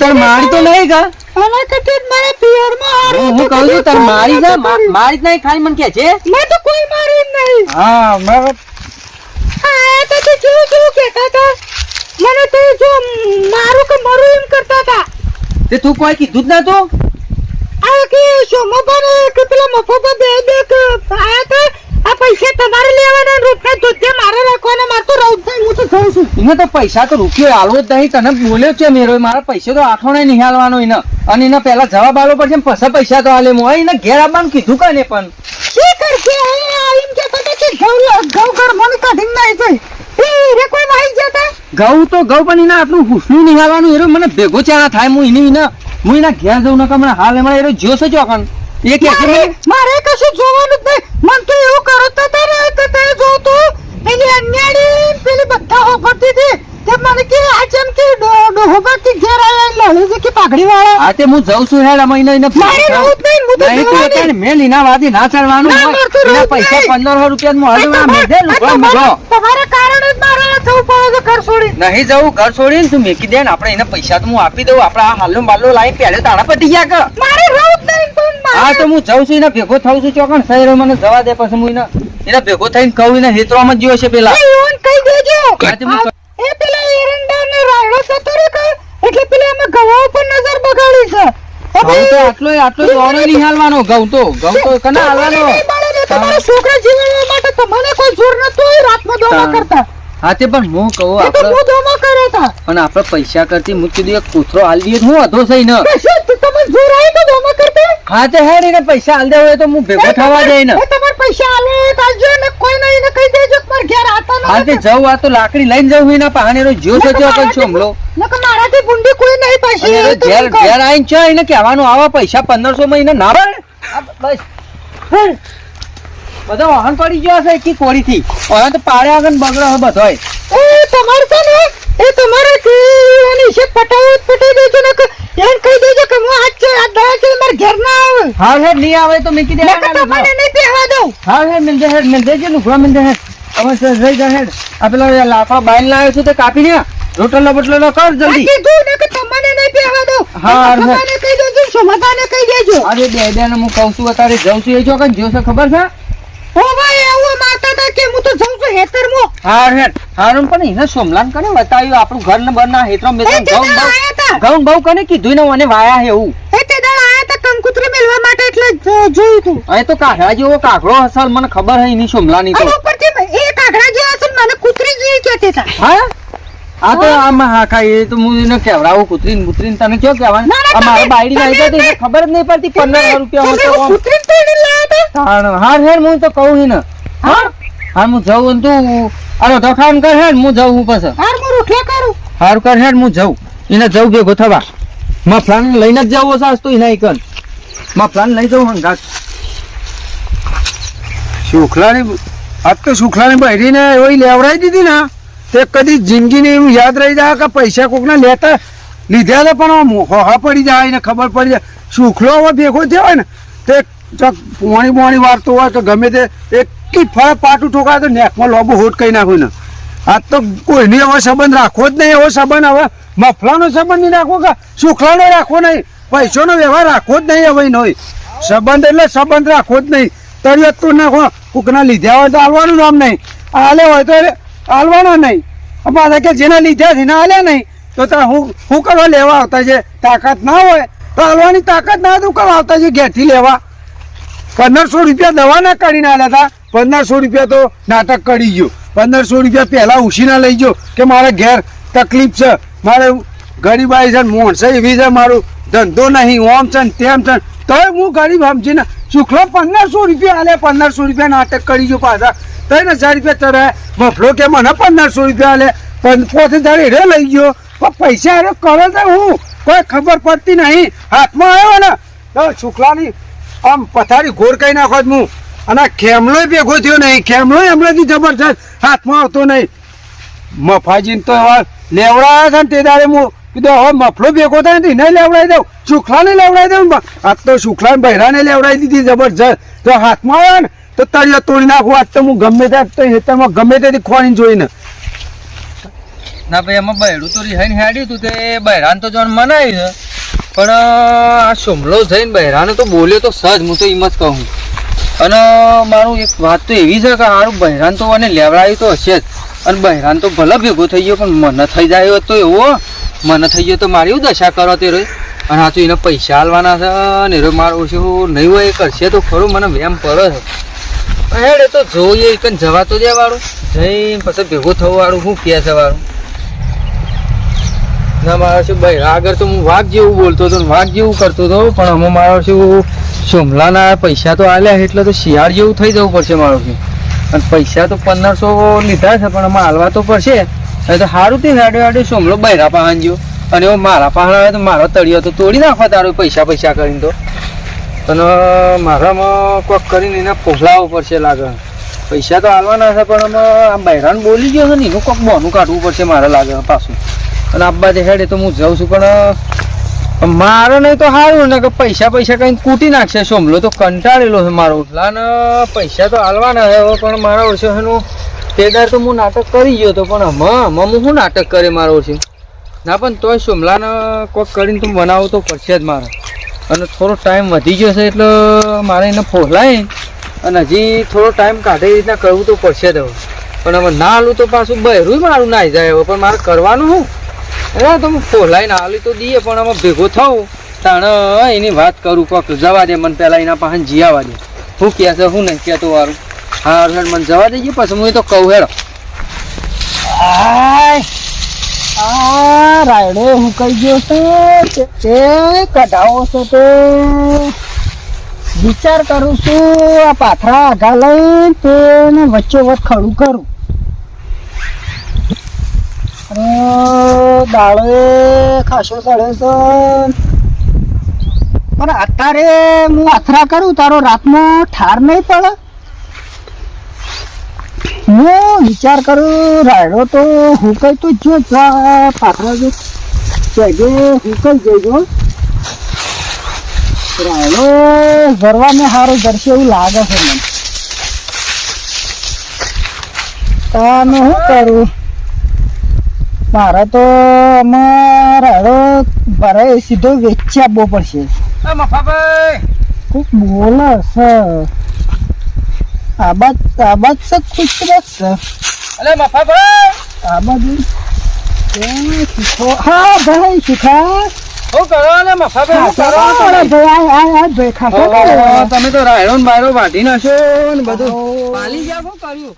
તાર મારી તો નહીં કા આના કટે મારા પિયરમાં હારો હું કહું છું તાર મારી જા મારી જ નહીં ખાલી મને કે છે મેં તો કોઈ મારી નહીં હા મારા આ તો જો કહેતા હતા મને તો જો મારું કે મરું એમ કરતા હતા તે તું કોઈ કીધું જ ના તો આ કે સોમાબાને કે પેલા મફોબા બે આયા હતા આ પૈસા તમારે લેવાના રૂપિયા દૂધે મારે રાખવાના માર તો રહું થાય હું તો જાઉં છું એને તો પૈસા તો રૂપિયો આલવો જ નહીં તને બોલ્યો છે મેરો મારા પૈસા તો આઠો નહીં નિહાળવાનો એને અને એને પહેલા જવાબ આલવો પડશે પછી પૈસા તો આલે મોય એને ઘેર આવવાનું કીધું કાને પણ શું કરશે એમ કે કે ઘઉં ઘર મને કાઢી નાઈ જાય એ રે કોઈ વાઈ જતા ઘઉં તો ઘઉં પણ એના આટલું હુસલું નિહાળવાનું એરો મને ભેગો ચાણા થાય હું એના ઘેર જઉં નકા મને હાલ એમાં એરો જ્યો છે ચોકન એ કે છે મારે કશું જોવાનું જ નહીં મન તો એવું કરો તો તે જો તો એની અન્યાડી પેલી બધા હોપડતી હતી તે મને કે આ ચમ કે હોપડતી ઘેર આયા લડે છે કે પાઘડી વાળા આ તે હું જઉં છું હેડ મહિનો એને મારે રહું જ નહીં હું તો નહીં મેં લીના વાદી ના ચાલવાનું એના પૈસા 1500 રૂપિયા માં હાલ મેં દે લુગડો મૂકો તમારા કારણે જ મારે જવું પડે ઘર છોડી નહીં જવું ઘર છોડીને તું મેકી દે ને આપણે એને પૈસા તો હું આપી દઉં આપણે આ હાલો બાલો લાઈ પહેલે તાણા પટી ગયા કે મારે રહું જ નહીં પણ હા તો હું જઉં છું એને ભેગો થાઉં છું ચોકણ સહેરો મને જવા દે પછી હું એને ભેગો થઈને કહું એને હેતરોમાં જ જ્યો છે પેલા કહી દેજો હા એ પેલા એરંડા ને રાયડો સતો રે કે એટલે પેલા અમે ગવા ઉપર નજર બગાડી છે ઘઉં તો આટલો દોડો નહીં હાલવાનો ઘઉં તો કના હાલવાનો તમારા છોકરા જીવવા માટે તમને કોઈ જોર નતો રાતમાં દોમા કરતા હા તે પણ હું કહું આપણે હું દોમા કર્યા હતા પણ આપણે પૈસા કરતી હું કીધું એક કૂતરો હાલ દઈએ હું અધો થઈ ન તમે જોર આવી તો દોમા કરતા હા તે હેડ એને પૈસા હાલ દેવો તો હું ભેગો થવા દે ને તમારે પૈસા આલો કાજો ને કોઈ નહીં ને કહી દેજો પર ઘેર આતા હા તે જવું આ તો લાકડી લઈને જવું એના પાણીનો જ્યો સજો કન છો હમલો નક મારાથી બુંડી કોઈ નહીં પાછી ઘેર આઈને છે એને કહેવાનું આવા પૈસા 1500 માં એને ના બસ બધો વાહન પડી ગયો હશે કી કોડીથી ઓલા તો પાડે આગળ બગડો હે બધોય એ તમાર છે ને એ તમારે કે ઓની છે પટાઈ દેજો ને એમ કહી દેજો કે હું આજ છે આ દવા છે માર ઘેર ના આવે હા હેડ નહીં આવે તો મેકી દે તમને નહીં બેહવા દઉં હા હેડ મિલ દે જે લુગડા મિલ દે હેડ હવે જઈ જા હેડ આ પેલા લાકડા બાઈન લાવ્યો છું તે કાપી દે રોટલો બટલો કર જલ્દી કીધું ને કે તમને નહીં બેહવા દઉં હા તમને કહી દેજો સોમાતાને કહી દેજો અરે બે ને હું કહું છું અત્યારે જઉં છું એ જો કઈ જો છે ખબર છે ઓ ભાઈ એવું માતા તા કે હું તો જઉં છું હેતરમો હા હેડ હારું પણ એને સોમલાન કને બતાવ્યું આપણું ઘર ને બરના હેતરો મેં ઘઉં બહુ કને કીધું ને મને વાયા હે એવું એ તે દાળ આયા તા કંકુતરી મેલવા માટે એટલે જોયું તું એ તો કાઢા જેવો કાકડો અસલ મને ખબર હે એની સોમલાની તો ઉપરથી એ કાકડા જેવા અસલ મને કૂતરી જેવી કહેતી તા હા આ તો આમાં હા ખાઈ તો હું એને કેવડાવું કૂતરીને તને ક્યો કહેવાનું આ મારી બાયડી આવી ગઈ એને ખબર જ નહીં પડતી 1500 રૂપિયા હતો કૂતરી તોડી લાયા તા હા હેડ હું તો કહું ને હા હું જઉં તું અરે દખાન કર હેડ હું જઉં હું પછી હાર હું રોટલા કરું હારું કર હેડ હું જઉં એને જઉં ભેગો થવા મફલાને લઈને જ જાવ સાસ તો એના કન મફલાને લઈ જાઉં હંગાત સુખલાની આજ તો સુખલાની બહેરીને એવી લેવડાવી દીધી ને તે કદી જિંદગીને એવું યાદ રહી જાય કે પૈસા કોકના લેતા લીધા હતા પણ હોહા પડી જાય એને ખબર પડી જાય સુખલો હવે ભેગો થયો હોય ને તે પોણી વારતો હોય તો ગમે તે એક ફળ પાટું ઠોકાય તો નેકમાં લોબો હોટ કહી નાખ્યું ને આજ તો કોઈની હવે સંબંધ રાખવો જ નહીં એવો સંબંધ હવે મફલાનો સંબંધ નહીં રાખવો કે સુખલાનો રાખવો નહીં પૈસાનો વ્યવહાર રાખવો જ નહીં હવે નહીં સંબંધ એટલે સંબંધ રાખવો જ નહીં તરિયત તો નાખો કોકના લીધા હોય તો આલવાનું નામ નહીં આલે હોય તો આલવાના નહીં અમારે કે જેના લીધા છે ને આલ્યા નહીં તો હું કરવા લેવા આવતા છે તાકાત ના હોય તો આલવાની તાકાત ના તો કરવા આવતા છે ઘેરથી લેવા 1500 રૂપિયા દવાના કાઢીને આલ્યા હતા 1500 રૂપિયા તો નાટક કરી ગયો 1500 રૂપિયા પહેલા ઉછીના લઈ ગયો કે મારે ઘેર તકલીફ છે મારે ગરીબાઈ છે મોણસે એવી છે મારું ધંધો નહીં ઓમ છે ને તેમ છે તોય હું ગરીબ સમજીને શુક્લો 1500 રૂપિયા આલે 1500 રૂપિયા નાટક કરી ગયો પાછા 3000 રૂપિયા ચડાય મફલો કે મને 1500 રૂપિયા આલે 5000 રે લઈ ગયો પણ પૈસા અરે કરે છે હું કોઈ ખબર પડતી નહીં હાથમાં આવ્યો ને તો શુક્લાની આમ પથારી ઘોર કઈ નાખો હું અને ખેમલો ભેગો થયો નહીં ખેમલો હમણાંથી જબરજસ્ત હાથમાં આવતો નહીં મફાજીને તો હવે લેવડાયા છે ને તે દાડે હું કીધું હવે મફલો ભેગો થાય ને એને લેવડાવી દઉં શુક્લાને લેવડાવી દઉં આજ તો શુક્લાને બહેરાને લેવડાવી દીધી જબરજસ્ત તો હાથમાં આવ્યો ને તો તળિયા તોડી નાખું આજ તો હું ગમે ત્યાં તો હેતરમાં ગમે ત્યાંથી ખોણીને જોઈને ના ભાઈ એમાં બૈરું તો રિહાઈને હેડ્યું તું તે બૈરાન તો જોન મનાયું છે પણ આ સોમલો જઈને બૈરાને તો બોલ્યો તો સજ હું તો એમ જ કહું. અને મારું એક વાત તો એવી છે કે સારું બૈરાન તો મને લેવડાયું તો હશે જ અને બૈરાન તો ભલે ભેગો થઈ ગયો પણ મને થઈ જાય તો એવો મને થઈ ગયો તો મારી એવું દશા કરો તે રોય અને સાચું એને પૈસા આલવાના છે ને એ મારું શું નહીં હોય એ કરશે તો ખરું મને વેમ પડે છે. હેડ એ તો જોઈએ એક જવા તો દે વાળું જઈને પછી ભેગો થવું વાળું શું કહે છે વાળું. ના મારા શું ભાઈ આગળ તો હું વાઘ જેવું બોલતો હતો વાઘ જેવું કરતો હતો પણ અમે મારો શું સોમલાના પૈસા તો આલ્યા એટલે તો શિયાળ જેવું થઈ જવું પડશે મારું શું. અને પૈસા તો 1500 લીધા છે પણ અમે હાલવા તો પડશે. એ તો સારું તે હાડે હાડે સોમલો બૈરા પાહન ગયો અને એવો મારા પાહણ આવે તો મારો તળિયો તો તોડી નાખવા તારો પૈસા કરીને તો. અને મારામાં કોક કરીને એને પોખલાવવું પડશે લાગે. પૈસા તો હાલવાના છે પણ અમે આ બૈરાને બોલી ગયો છે ને એનું કોક બોનું કાઢવું પડશે મારે લાગે પાછું. અને આબ્બા જે હેડે તો હું જાઉં છું પણ મારે નહીં તો સારું ને કે પૈસા કઈ કૂટી નાખશે સોમલો તો કંટાળેલો છે મારો. ને પૈસા તો હાલવાના છે પણ મારા વર્ષે એનું તેદાર તો હું નાટક કરી ગયો હતો પણ હું શું નાટક કરે મારો વર્ષે ના પણ તોય સોમલાને કોઈક કરીને તું બનાવવું તો પડશે જ મારે. અને થોડો ટાઈમ વધી ગયો છે એટલે મારે એને ફોલાય અને હજી થોડો ટાઈમ કાઢે એ રીતના કરવું તો પડશે જ હવે. પણ હવે ના હાલું તો પાછું બહેરું મારું નાઈ જાય હવે પણ મારે કરવાનું શું એટલે તો હું ફોલાઈને હાલી તો દઈએ પણ આમાં ભેગો થવું તાણે એની વાત કરું કોક જવા દે મને પહેલાં એના પાસે જી આવવા દે શું કહે છે શું નહીં કહેતો વારું. હા હેડ મને જવા દેજે પછી હું તો કહું હેડો. આ રાયડો હું કહી ગયો છે તે કઢાવો છે તે વિચાર કરું છું આ પાથરા આઘા લઈને તેને વચ્ચે વચ્ચે ખડું કરું. દાળે ખાસો ચડે છે પણ અત્યારે હું આથરા કરું તારો રાતમાં ઠાર નહીં પડે. હું વિચાર કરું રાયડો તો હુકાઈ તો જો પાથરા જો ચેગે હુકાઈ જજો રાયડો ભરવાને સારું જરશે એવું લાગે છે મને. તમે શું કરું મારે તો રાયડો ભરાય સીધો વેચી આપવો પડશે. કોક બોલે છે આ બાદ છે ખુશ છે. અલે મફાભાઈ આ બાજુ હા ભાઈ શીખા શું કરો ને મફાભાઈ શું કરો ભાઈ ખાસા તમે તો રાયડો ને બાયડો વાટી નાખો ને બધું પાલી ગયા શું કર્યું